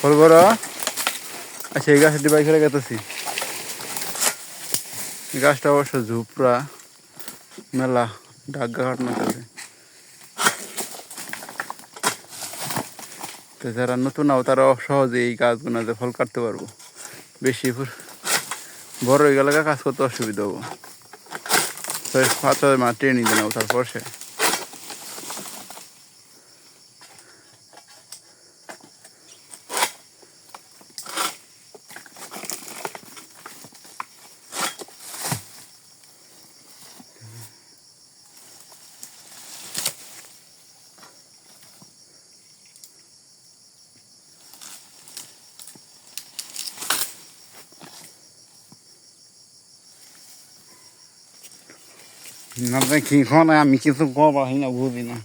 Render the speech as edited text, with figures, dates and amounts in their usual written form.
ফল বড় আচ্ছা এই গাছটি বাইক ফেলে গেতেছি এই গাছটা অবশ্য ঝুপড়া মেলা ডাগা কাটনা চলে তো যারা নতুন নাও তারা সহজে এই গাছগুলোতে ফল কাটতে পারবো বেশি বড় হয়ে গেলে কাজ করতে অসুবিধা হবো পাতা মা ট্রেনিং দিলাম তারপর সে না কি খাওয়া আমি কিছু খাওয়া না বুঝি না